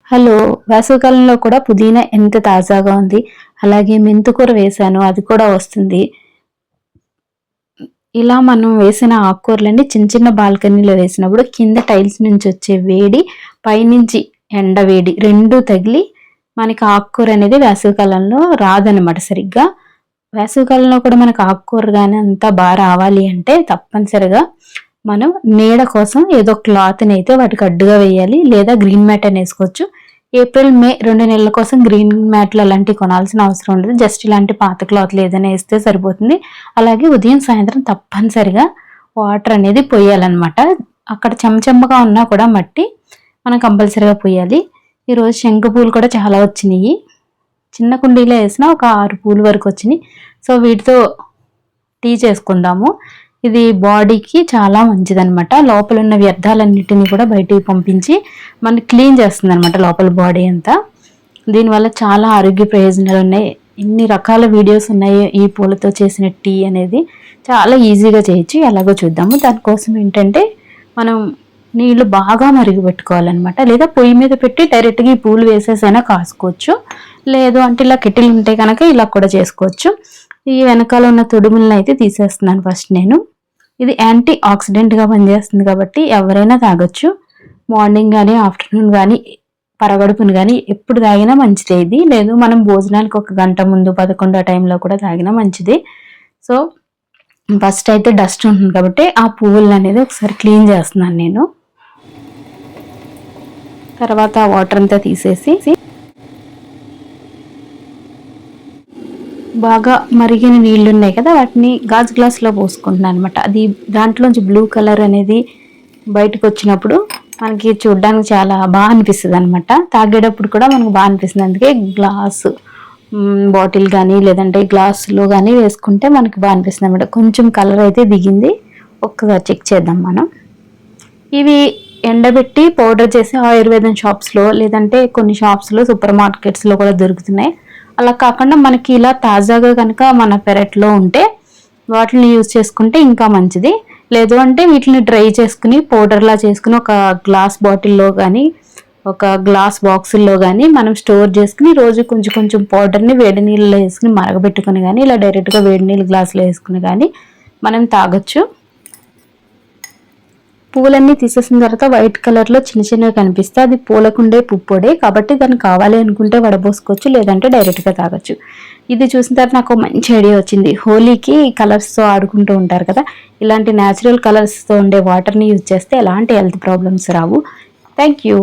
Hello! వేసవికాలంలో కూడా పుదీనా ఎంత తాజాగా ఉంది. అలాగే మెంతికూర వేశాను, అది కూడా వస్తుంది. ఇలా మనం వేసిన ఆకుకూరలన్నీ చిన్న చిన్న బాల్కనీలో వేసినప్పుడు కింద టైల్స్ నుంచి వచ్చే వేడి, పైనుంచి ఎండ వేడి 2 తగిలి మనకి ఆకుకూర అనేది వేసవికాలంలో రాదనమాట సరిగ్గా. వేసవికాలంలో కూడా మనకు ఆకుకూర గాని అంతా రావాలి అంటే తప్పనిసరిగా మనం నీడ కోసం ఏదో క్లాత్‌ని అయితే వాటికి అడ్డుగా వేయాలి. లేదా గ్రీన్ మ్యాట్ అని ఏసుకోవచ్చు. ఏప్రిల్, మే 2 నెలల కోసం గ్రీన్ మ్యాట్లు అలాంటివి కొనాల్సిన అవసరం ఉండదు. జస్ట్ ఇలాంటి పాత క్లాత్‌లు ఏదైనా ఏస్తే సరిపోతుంది. అలాగే ఉదయం, సాయంత్రం తప్పనిసరిగా వాటర్ అనేది పొయ్యాలనమాట. అక్కడ చెమ్మచెమ్మగా ఉన్నా కూడా మట్టి మనం కంపల్సరీగా పొయ్యాలి. ఈరోజు శంకు పూలు కూడా చాలా వచ్చినియి. చిన్న కుండీలో ఏసినా ఒక 6 పూలు వరకు వచ్చినియి. సో వీటితో టీ చేసుకుందాము. ఇది బాడీకి చాలా మంచిదనమాట. లోపల ఉన్న వ్యర్థాలన్నిటిని కూడా బయటికి పంపించి మనకి క్లీన్ చేస్తుందనమాట లోపల బాడీ అంతా. దీనివల్ల చాలా ఆరోగ్య ప్రయోజనాలు ఉన్నాయి. ఎన్ని రకాల వీడియోస్ ఉన్నాయి ఈ పూలతో చేసిన టీ అనేది. చాలా ఈజీగా చేయొచ్చు. ఎలాగో చూద్దాము. దానికోసం ఏంటంటే మనం నీళ్లు బాగా మరిగిపెట్టుకోవాలన్నమాట. లేదా పొయ్యి మీద పెట్టి డైరెక్ట్గా ఈ పూలు వేసేసైనా కాసుకోవచ్చు. లేదు అంటే ఇలా కెటిల్ ఉంటే కనుక ఇలా కూడా చేసుకోవచ్చు. ఈ వెనకాల ఉన్న తొడుములను అయితే తీసేస్తున్నాను ఫస్ట్ నేను. ఇది యాంటీ ఆక్సిడెంట్గా పనిచేస్తుంది కాబట్టి ఎవరైనా తాగొచ్చు. మార్నింగ్ కానీ ఆఫ్టర్నూన్ కానీ పరగడుపును కానీ ఎప్పుడు తాగినా మంచిదే ఇది. లేదు మనం భోజనానికి 1 గంట ముందు 11 ఆ టైంలో కూడా తాగినా మంచిది. సో ఫస్ట్ అయితే డస్ట్ ఉంటుంది కాబట్టి ఆ పువ్వులను అనేది ఒకసారి క్లీన్ చేస్తున్నాను నేను. తర్వాత వాటర్ అంతా తీసేసి బాగా మరిగిన నీళ్ళు ఉన్నాయి కదా, వాటిని గాజు గ్లాస్లో పోసుకుంటున్నాను అనమాట. అది దాంట్లోంచి బ్లూ కలర్ అనేది బయటకు వచ్చినప్పుడు మనకి చూడడానికి చాలా బాగా అనిపిస్తుంది అనమాట. తాగేటప్పుడు కూడా మనకు బాగా అనిపిస్తుంది. అందుకే గ్లాసు బాటిల్ కానీ లేదంటే గ్లాసులో కానీ వేసుకుంటే మనకి బాగా అనిపిస్తుంది అనమాట. కొంచెం కలర్ అయితే దిగింది, ఒక్కసారి చెక్ చేద్దాం మనం. ఇవి ఎండబెట్టి పౌడర్ చేసి ఆయుర్వేదం షాప్స్లో లేదంటే కొన్ని షాప్స్లో సూపర్ మార్కెట్స్లో కూడా దొరుకుతున్నాయి. అలా కాకుండా మనకి ఇలా తాజాగా కనుక మన పెరట్లో ఉంటే వాటిని యూజ్ చేసుకుంటే ఇంకా మంచిది. లేదు అంటే వీటిని డ్రై చేసుకుని పౌడర్లా చేసుకుని ఒక గ్లాస్ బాటిల్లో కానీ ఒక గ్లాస్ బాక్సుల్లో కానీ మనం స్టోర్ చేసుకుని రోజు కొంచెం కొంచెం పౌడర్ని వేడి నీళ్ళలో వేసుకుని మరగబెట్టుకుని కానీ ఇలా డైరెక్ట్గా వేడి నీళ్ళు గ్లాసులో వేసుకుని కానీ మనం తాగొచ్చు. పూలన్నీ తీసేసిన తర్వాత వైట్ కలర్లో చిన్న చిన్నగా కనిపిస్తే అది పూలకుండే పుప్పొడే కాబట్టి దాన్ని కావాలి అనుకుంటే వడబోసుకోవచ్చు, లేదంటే డైరెక్ట్గా తాగొచ్చు. ఇది చూసిన తర్వాత నాకు మంచి ఐడియా వచ్చింది. హోలీకి కలర్స్తో ఆడుకుంటూ ఉంటారు కదా, ఇలాంటి న్యాచురల్ కలర్స్తో ఉండే వాటర్ని యూజ్ చేస్తే ఎలాంటి health problems Rao. Thank you.